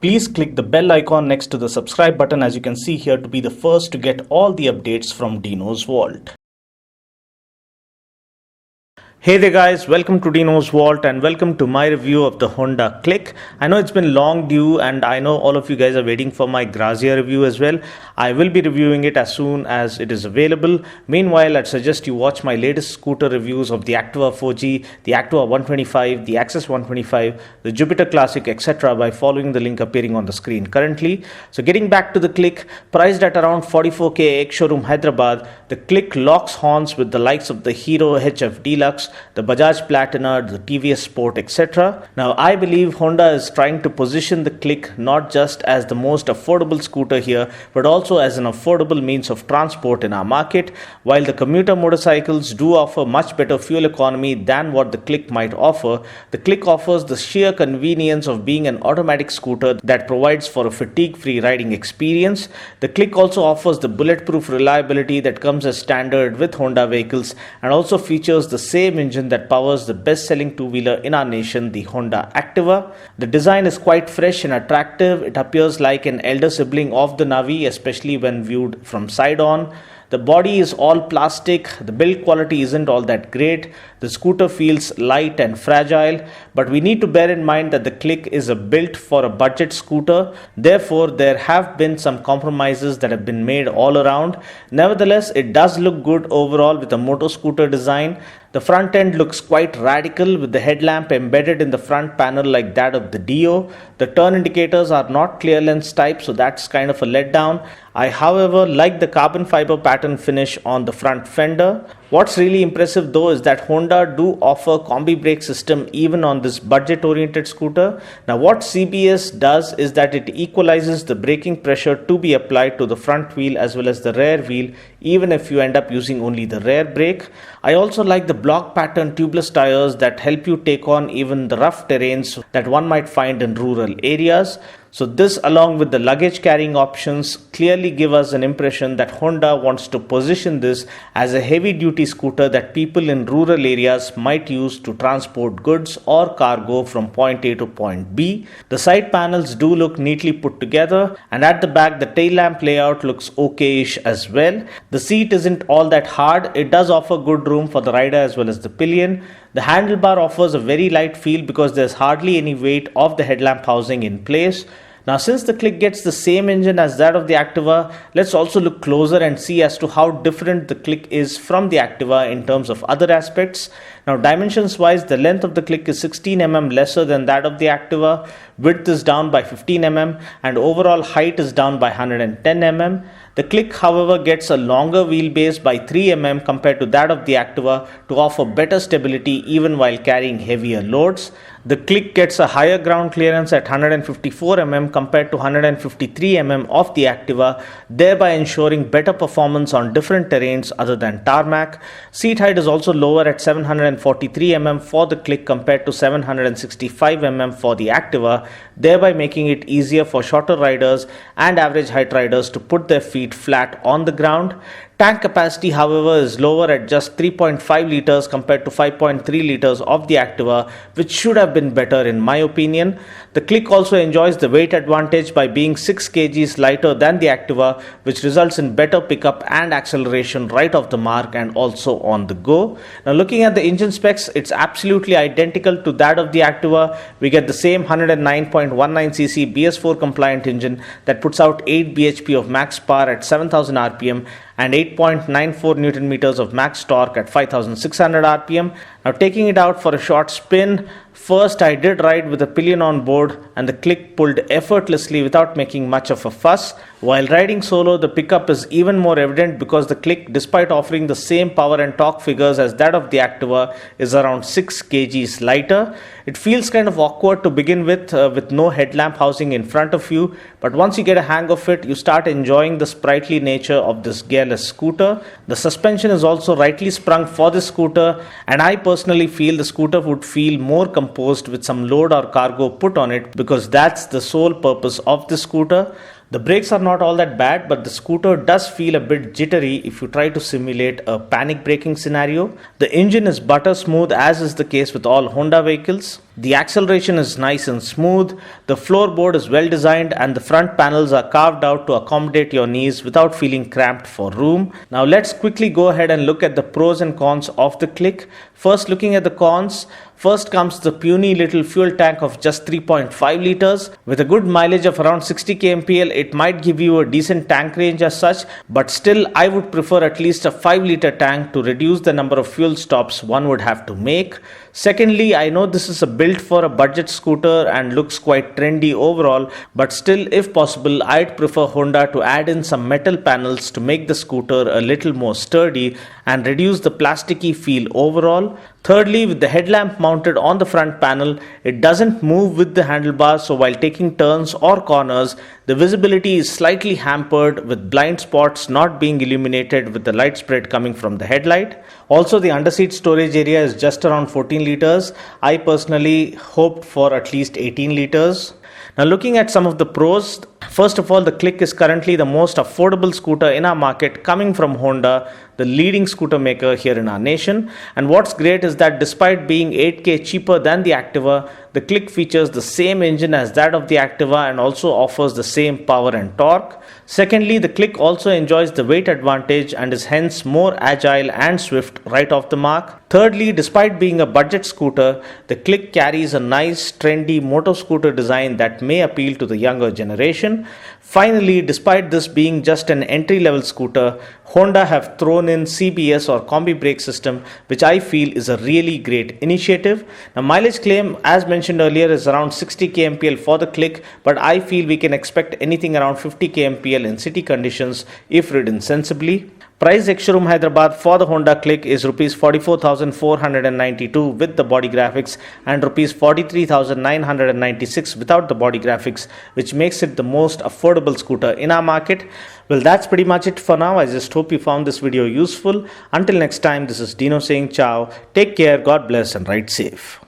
Please click the bell icon next to the subscribe button as you can see here to be the first to get all the updates from Dino's Vault. Hey there guys, welcome to Dino's Vault and welcome to my review of the Honda Cliq. I know it's been long due and I know all of you guys are waiting for my Grazia review as well. I will be reviewing it as soon as it is available. Meanwhile, I'd suggest you watch my latest scooter reviews of the Activa 4G, the Activa 125, the Access 125, the Jupiter Classic, etc. by following the link appearing on the screen currently. So getting back to the Cliq, priced at around 44k ex-showroom Hyderabad, the Cliq locks horns with the likes of the Hero HF Deluxe, the Bajaj Platina, the TVS Sport, etc. Now, I believe Honda is trying to position the Cliq not just as the most affordable scooter here, but also as an affordable means of transport in our market. While the commuter motorcycles do offer much better fuel economy than what the Cliq might offer, the Cliq offers the sheer convenience of being an automatic scooter that provides for a fatigue-free riding experience. The Cliq also offers the bulletproof reliability that comes as standard with Honda vehicles and also features the same engine that powers the best-selling two-wheeler in our nation, the Honda Activa. The design is quite fresh and attractive. It appears like an elder sibling of the Navi, especially when viewed from side on. The body is all plastic, the build quality isn't all that great, the scooter feels light and fragile, but we need to bear in mind that the Cliq is built for a budget scooter, therefore there have been some compromises that have been made all around. Nevertheless, it does look good overall with a moto scooter design. The front end looks quite radical with the headlamp embedded in the front panel like that of the Dio. The turn indicators are not clear lens type, so that's kind of a letdown. I, however, like the carbon fiber pattern finish on the front fender. What's really impressive though is that Honda do offer Combi brake system even on this budget oriented scooter. Now what CBS does is that it equalizes the braking pressure to be applied to the front wheel as well as the rear wheel, even if you end up using only the rear brake. I also like the block pattern tubeless tires that help you take on even the rough terrains that one might find in rural areas. So this, along with the luggage carrying options, clearly give us an impression that Honda wants to position this as a heavy duty scooter that people in rural areas might use to transport goods or cargo from point A to point B. The side panels do look neatly put together, and at the back the tail lamp layout looks okayish as well. The seat isn't all that hard. It does offer good room for the rider as well as the pillion. The handlebar offers a very light feel because there's hardly any weight of the headlamp housing in place. Now, since the Cliq gets the same engine as that of the Activa, let's also look closer and see as to how different the Cliq is from the Activa in terms of other aspects. Now, dimensions wise, the length of the Cliq is 16 mm lesser than that of the Activa, width is down by 15 mm and overall height is down by 110 mm. The Cliq, however, gets a longer wheelbase by 3 mm compared to that of the Activa to offer better stability even while carrying heavier loads. The Cliq gets a higher ground clearance at 154 mm compared to 153 mm of the Activa, thereby ensuring better performance on different terrains other than tarmac. Seat height is also lower at 743 mm for the Cliq compared to 765 mm for the Activa, thereby making it easier for shorter riders and average height riders to put their feet flat on the ground. Tank capacity, however, is lower at just 3.5 litres compared to 5.3 litres of the Activa, which should have been better in my opinion. The Cliq also enjoys the weight advantage by being 6 kgs lighter than the Activa, which results in better pickup and acceleration right off the mark and also on the go. Now, looking at the engine specs, it's absolutely identical to that of the Activa. We get the same 109.19cc BS4 compliant engine that puts out 8 bhp of max power at 7000 rpm and 8.94 Newton meters of max torque at 5600 rpm. Now, taking it out for a short spin, first I did ride with a pillion on board and the Cliq pulled effortlessly without making much of a fuss. While riding solo, the pickup is even more evident because the Cliq, despite offering the same power and torque figures as that of the Activa, is around 6 kgs lighter. It feels kind of awkward to begin with no headlamp housing in front of you, but once you get a hang of it, you start enjoying the sprightly nature of this gearless scooter. The suspension is also rightly sprung for this scooter, and I personally feel the scooter would feel more composed with some load or cargo put on it because that's the sole purpose of the scooter. The brakes are not all that bad, but the scooter does feel a bit jittery if you try to simulate a panic braking scenario. The engine is butter smooth, as is the case with all Honda vehicles. The acceleration is nice and smooth, the floorboard is well designed, and the front panels are carved out to accommodate your knees without feeling cramped for room. Now let's quickly go ahead and look at the pros and cons of the Cliq. First, looking at the cons, first comes the puny little fuel tank of just 3.5 liters. With a good mileage of around 60 kmpl, it might give you a decent tank range as such, but still I would prefer at least a 5-liter tank to reduce the number of fuel stops one would have to make. Secondly, I know this is built for a budget scooter and looks quite trendy overall, but still, if possible, I'd prefer Honda to add in some metal panels to make the scooter a little more sturdy and reduce the plasticky feel overall. Thirdly, with the headlamp mounted on the front panel, it doesn't move with the handlebars, so while taking turns or corners, the visibility is slightly hampered with blind spots not being illuminated with the light spread coming from the headlight. Also, the underseat storage area is just around 14 liters. I personally hoped for at least 18 liters. Now, looking at some of the pros, first of all, the Cliq is currently the most affordable scooter in our market coming from Honda, the leading scooter maker here in our nation. And what's great is that despite being 8k cheaper than the Activa, the Cliq features the same engine as that of the Activa and also offers the same power and torque. Secondly, the Cliq also enjoys the weight advantage and is hence more agile and swift right off the mark. Thirdly, despite being a budget scooter, the Cliq carries a nice, trendy motor scooter design that may appeal to the younger generation. Finally, despite this being just an entry-level scooter, Honda have thrown in CBS or Combi brake system, which I feel is a really great initiative. Now, mileage claim, as mentioned earlier, is around 60 kmpl for the Cliq, but I feel we can expect anything around 50 kmpl in city conditions if ridden sensibly. Price ex-showroom Hyderabad for the Honda Cliq is Rs 44,492 with the body graphics and Rs 43,996 without the body graphics, which makes it the most affordable scooter in our market. Well, that's pretty much it for now. I just hope you found this video useful. Until next time, this is Dino saying ciao. Take care, God bless, and ride safe.